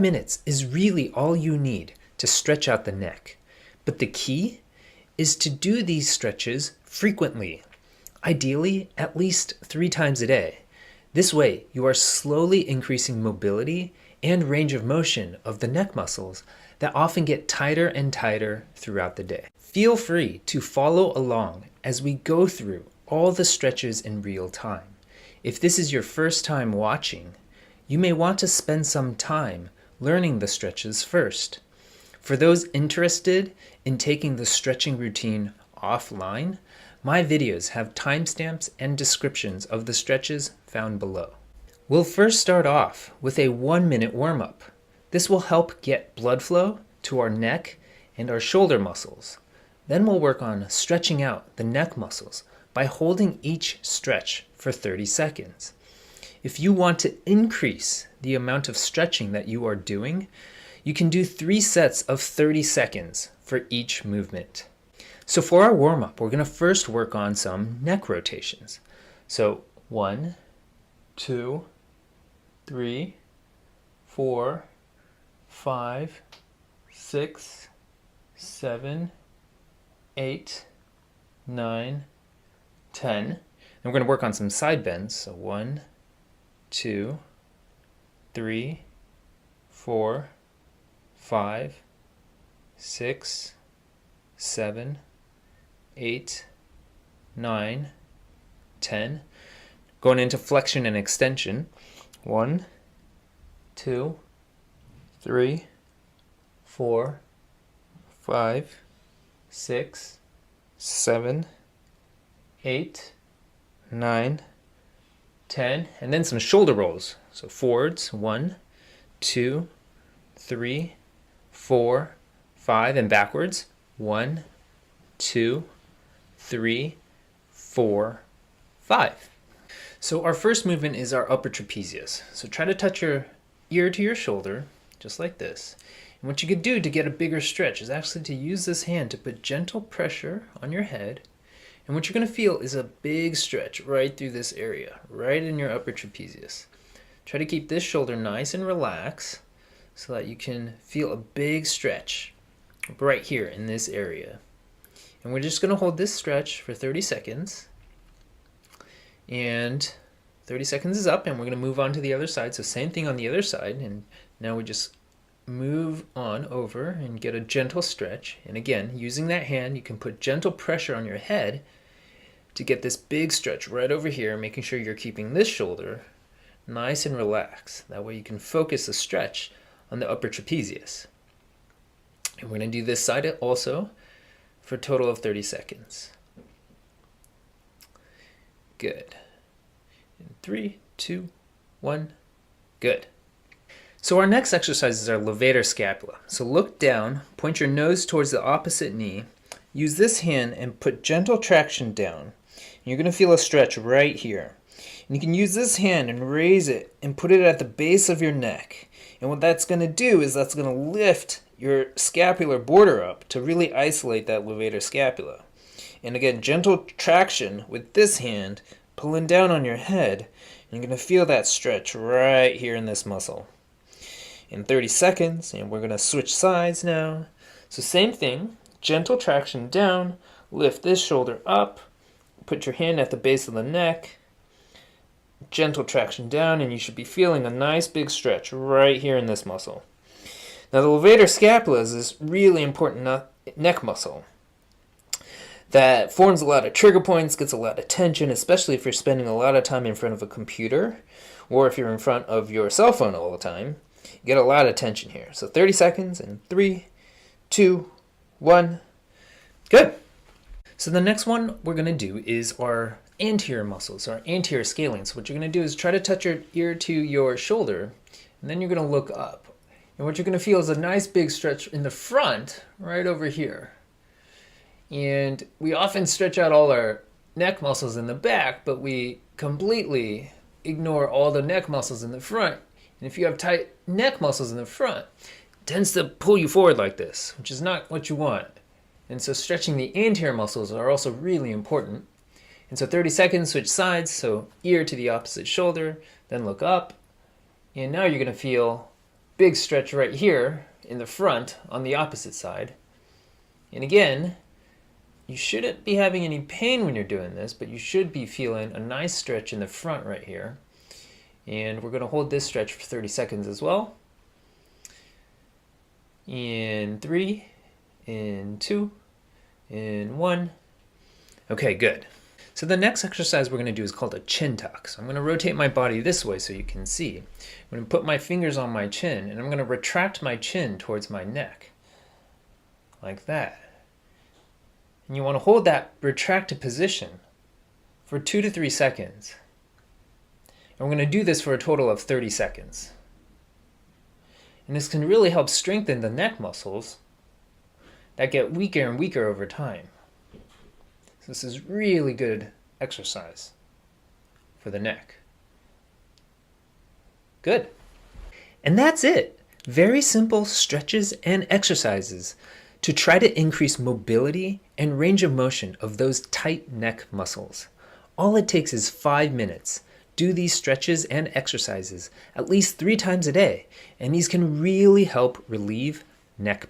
Minutes is really all you need to stretch out the neck. But the key is to do these stretches frequently, ideally at least 3 times a day. This way, you are slowly increasing mobility and range of motion of the neck muscles that often get tighter and tighter throughout the day. Feel free to follow along as we go through all the stretches in real time. If this is your first time watching, you may want to spend some time learning the stretches first. For those interested in taking the stretching routine offline, my videos have timestamps and descriptions of the stretches found below. We'll first start off with a 1-minute warm-up. This will help get blood flow to our neck and our shoulder muscles. Then we'll work on stretching out the neck muscles by holding each stretch for 30 seconds. If you want to increase the amount of stretching that you are doing, you can do 3 sets of 30 seconds for each movement. So for our warm-up, we're going to first work on some neck rotations. So 1, 2, 3, 4, 5, 6, 7, 8, 9, 10. And we're going to work on some side bends. So 1, 2, 3, 4, 5, 6, 7, 8, 9, 10. Going into flexion and extension. 1, 2, 3, 4, 5, 6, 7, 8, 9, 10. And then some shoulder rolls. So forwards, 1, 2, 3, 4, 5, and backwards. 1, 2, 3, 4, 5. So our first movement is our upper trapezius. So try to touch your ear to your shoulder, just like this. And what you could do to get a bigger stretch is actually to use this hand to put gentle pressure on your head. And what you're going to feel is a big stretch right through this area, right in your upper trapezius. Try to keep this shoulder nice and relaxed so that you can feel a big stretch right here in this area. And we're just going to hold this stretch for 30 seconds. And 30 seconds is up, and we're going to move on to the other side. So same thing on the other side. And now we just move on over and get a gentle stretch. And again, using that hand, you can put gentle pressure on your head to get this big stretch right over here, making sure you're keeping this shoulder nice and relaxed. That way you can focus the stretch on the upper trapezius. And we're going to do this side also for a total of 30 seconds. Good. In 3, 2, 1, good. So our next exercise is our levator scapula. So look down, point your nose towards the opposite knee, use this hand and put gentle traction down. You're going to feel a stretch right here. And you can use this hand and raise it and put it at the base of your neck. And what that's going to do is that's going to lift your scapular border up to really isolate that levator scapula. And again, gentle traction with this hand pulling down on your head. And you're going to feel that stretch right here in this muscle. In 30 seconds, and we're going to switch sides now. So same thing, gentle traction down, lift this shoulder up, put your hand at the base of the neck, gentle traction down, and you should be feeling a nice big stretch right here in this muscle. Now the levator scapula is this really important neck muscle that forms a lot of trigger points, gets a lot of tension, especially if you're spending a lot of time in front of a computer or if you're in front of your cell phone all the time. You get a lot of tension here. So 30 seconds in 3, 2, 1. Good. So the next one we're going to do is our anterior muscles, our anterior scalene. So what you're going to do is try to touch your ear to your shoulder, and then you're going to look up. And what you're going to feel is a nice big stretch in the front, right over here. And we often stretch out all our neck muscles in the back, but we completely ignore all the neck muscles in the front. And if you have tight neck muscles in the front, it tends to pull you forward like this, which is not what you want. And so stretching the anterior muscles are also really important. And so 30 seconds, switch sides, so ear to the opposite shoulder, then look up. And now you're going to feel big stretch right here in the front on the opposite side. And again, you shouldn't be having any pain when you're doing this, but you should be feeling a nice stretch in the front right here. And we're going to hold this stretch for 30 seconds as well. In 3, in 2, in 1. Okay, good. So the next exercise we're going to do is called a chin tuck. So I'm going to rotate my body this way so you can see. I'm going to put my fingers on my chin and I'm going to retract my chin towards my neck. Like that. And you want to hold that retracted position for 2 to 3 seconds. And we're going to do this for a total of 30 seconds. And this can really help strengthen the neck muscles that get weaker and weaker over time. So this is really good exercise for the neck. Good. And that's it. Very simple stretches and exercises to try to increase mobility and range of motion of those tight neck muscles. All it takes is 5 minutes. Do these stretches and exercises at least 3 times a day, and these can really help relieve neck